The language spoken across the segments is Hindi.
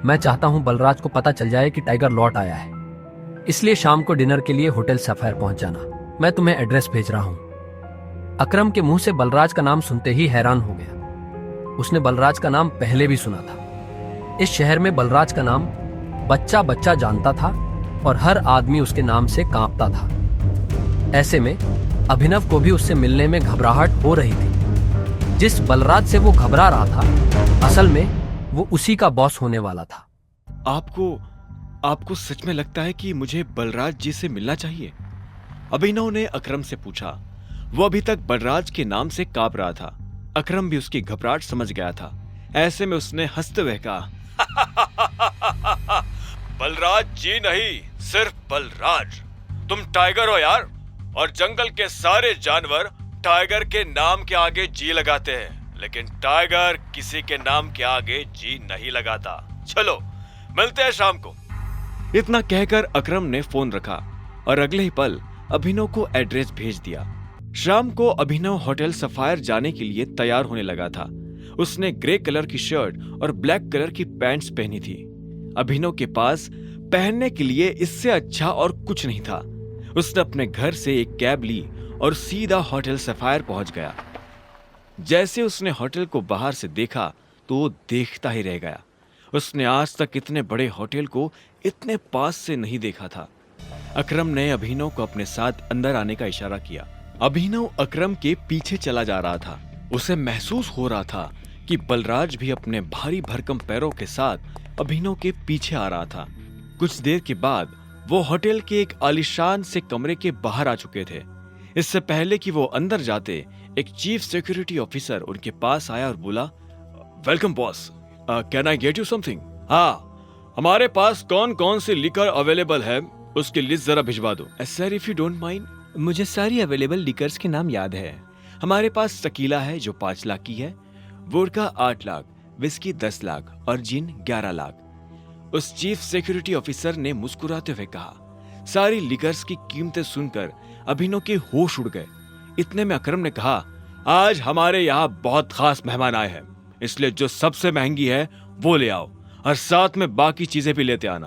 मैं चाहता हूँ बलराज को पता चल जाए कि टाइगर लौट आया है, इसलिए शाम को डिनर के लिए होटल सफायर पहुंच जाना। मैं तुम्हें एड्रेस भेज रहा हूँ। अकरम के मुंह से बलराज का नाम सुनते ही हैरान हो गया। उसने बलराज का नाम पहले भी सुना था। इस शहर में बलराज का नाम बच्चा बच्चा जानता था और हर आदमी उसके नाम से कांपता था। ऐसे में अभिनव को भी उससे मिलने में घबराहट हो रही थी। जिस बलराज से वो घबरा रहा था, असल में वो उसी का बॉस होने वाला था। आपको सच में लगता है कि मुझे बलराज जी से मिलना चाहिए? अभिनव ने अकरम से पूछा। वो अभी तक बलराज के नाम से कांप रहा था। अकरम भी उसकी घबराहट समझ गया था। ऐसे में उसने हंसते हुए कहा, बलराज जी नहीं, सिर्फ बलराज। तुम टाइगर हो यार, और जंगल के सारे जानवर टाइगर के नाम के आगे जी लगाते हैं, लेकिन टाइगर किसी के नाम के आगे जी नहीं लगाता। चलो मिलते हैं शाम को। इतना कहकर अकरम ने फोन रखा और अगले ही पल अभिनव को एड्रेस भेज दिया। शाम को अभिनव होटल सफायर जाने के लिए तैयार होने लगा था। उसने ग्रे कलर की शर्ट और ब्लैक कलर की पैंट्स पहनी थी। अभिनव के पास पहनने के लिए इससे अच्छा और कुछ नहीं था। उसने अपने घर से एक कैब ली और सीधा होटल सफायर पहुंच गया। जैसे उसने होटल को बाहर से देखा तो वो देखता ही रह गया। उसने आज तक इतने बड़े होटल को इतने पास से नहीं देखा था। अकरम ने अभिनव को अपने साथ अंदर आने का इशारा किया। अभिनव अकरम के पीछे चला जा रहा था। उसे महसूस हो रहा था कि बलराज भी अपने भारी भरकम पैरों के साथ अभिनव के पीछे आ रहा था। कुछ देर के बाद वो होटल के एक आलीशान से कमरे के बाहर आ चुके थे। इससे पहले कि वो अंदर जाते, एक चीफ सिक्योरिटी ऑफिसर उनके पास आया और बोला, welcome boss, can I get you something? हाँ, हमारे पास कौन कौन सी लिकर अवेलेबल है उसकी लिस्ट जरा भिजवा दो। Sir if you don't mind, मुझे सारी अवेलेबल लिकर्स के नाम याद है। हमारे पास टकीला है जो 5 लाख की है, वोडका 8 लाख, विस्की 10 लाख और जिन 11 लाख। उस चीफ सिक्योरिटी ऑफिसर ने मुस्कुराते हुए कहा। सारी लिकर्स की कीमतें सुनकर अभिनव के होश उड़ गए। इतने में अकरम ने कहा, आज हमारे यहाँ बहुत खास मेहमान आए हैं, इसलिए जो सबसे महंगी है वो ले आओ और साथ में बाकी चीजें भी लेते आना।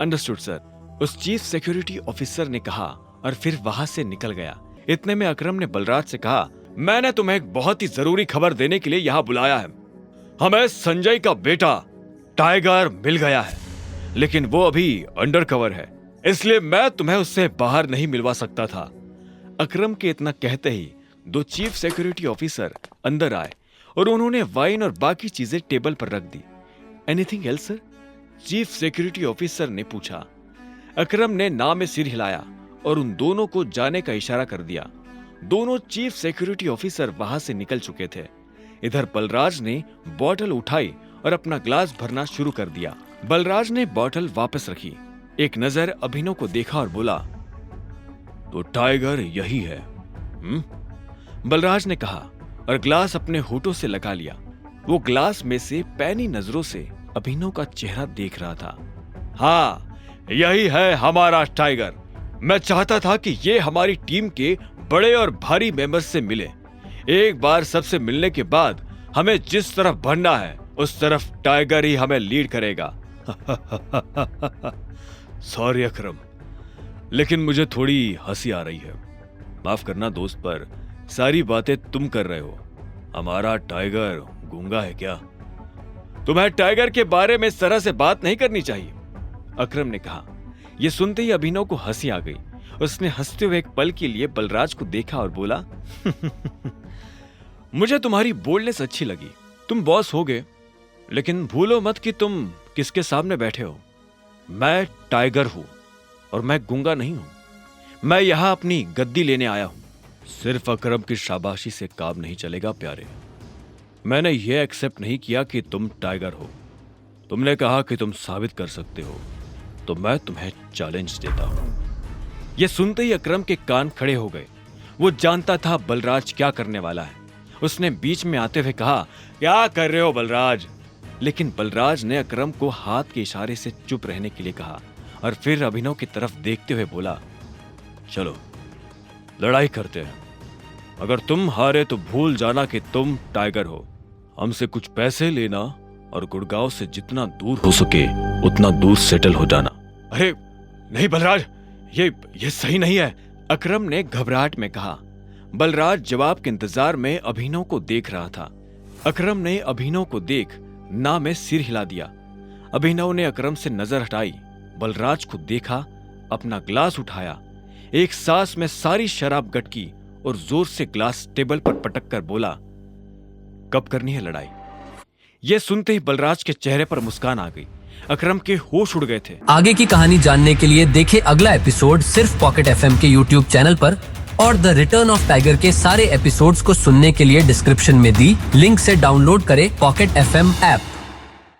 अंडरस्टूड सर, उस चीफ सिक्योरिटी ऑफिसर ने कहा और फिर वहां से निकल गया। इतने में अकरम ने बलराज से कहा, मैंने तुम्हें एक बहुत ही जरूरी खबर देने के लिए यहाँ बुलाया है। हमें संजय का बेटा टाइगर मिल गया है, लेकिन वो अभी अंडर कवर है, इसलिए मैं तुम्हें उससे बाहर नहीं मिलवा सकता था। अकरम के इतना कहते ही 2 चीफ सिक्योरिटी ऑफिसर अंदर आए और उन्होंने वाइन और बाकी चीजें टेबल पर रख दी। Anything else sir? Chief security officer ने पूछा। अकरम ने ना में सिर हिलाया और उन दोनों को जाने का इशारा कर दिया। दोनों चीफ सिक्योरिटी ऑफिसर वहां से निकल चुके थे। इधर बलराज ने बोतल उठाई और अपना ग्लास भरना शुरू कर दिया। बलराज ने बोतल वापस रखी, एक नजर अभिनव को देखा और बोला, तो टाइगर यही है? बलराज ने कहा और ग्लास अपने होठों से लगा लिया। वो ग्लास में से पैनी नजरों से अभिनव का चेहरा देख रहा था। हाँ, यही है हमारा टाइगर। मैं चाहता था कि ये हमारी टीम के बड़े और भारी मेंबर्स से मिले। एक बार सबसे मिलने के बाद हमें जिस तरफ बढ़ना है उस तरफ टाइगर ही हमें लीड करेगा। सॉरी अकरम, लेकिन मुझे थोड़ी हंसी आ रही है। माफ करना दोस्त, पर सारी बातें तुम कर रहे हो। हमारा टाइगर गूंगा है क्या? तुम्हें टाइगर के बारे में इस तरह से बात नहीं करनी चाहिए, अकरम ने कहा। यह सुनते ही अभिनव को हंसी आ गई। उसने हंसते हुए एक पल के लिए बलराज को देखा और बोला, मुझे तुम्हारी बोल्डनेस अच्छी लगी। तुम बॉस हो गए, लेकिन भूलो मत कि तुम किसके सामने बैठे हो। मैं टाइगर हूं और मैं गूंगा नहीं हूं। मैं यहां अपनी गद्दी लेने आया हूं। सिर्फ अकरम की शाबाशी से काम नहीं चलेगा प्यारे। मैंने यह एक्सेप्ट नहीं किया कि तुम टाइगर हो। तुमने कहा कि तुम साबित कर सकते हो, तो मैं तुम्हें चैलेंज देता हूं। यह सुनते ही अकरम के कान खड़े हो गए। वो जानता था बलराज क्या करने वाला है। उसने बीच में आते हुए कहा, क्या कर रहे हो बलराज? लेकिन बलराज ने अकरम को हाथ के इशारे से चुप रहने के लिए कहा और फिर अभिनव की तरफ देखते हुए बोला, चलो लड़ाई करते हैं। अगर तुम हारे तो भूल जाना कि तुम टाइगर हो। हमसे कुछ पैसे लेना और गुड़गांव से जितना दूर हो सके उतना दूर सेटल हो जाना। अरे नहीं बलराज, ये सही नहीं है, अकरम ने घबराहट में कहा। बलराज जवाब के इंतजार में अभिनव को देख रहा था। अकरम ने अभिनव को देख ना में सिर हिला दिया। अभिनव ने अकरम से नजर हटाई, बलराज को देखा, अपना ग्लास उठाया, एक सांस में सारी शराब गटकी और जोर से ग्लास टेबल पर पटक कर बोला, कब करनी है लड़ाई? यह सुनते ही बलराज के चेहरे पर मुस्कान आ गई। अकरम के होश उड़ गए थे। आगे की कहानी जानने के लिए देखें अगला एपिसोड सिर्फ पॉकेट एफएम के यूट्यूब चैनल पर, और द रिटर्न ऑफ टाइगर के सारे एपिसोड्स को सुनने के लिए डिस्क्रिप्शन में दी लिंक से डाउनलोड करें पॉकेट एफएम ऐप।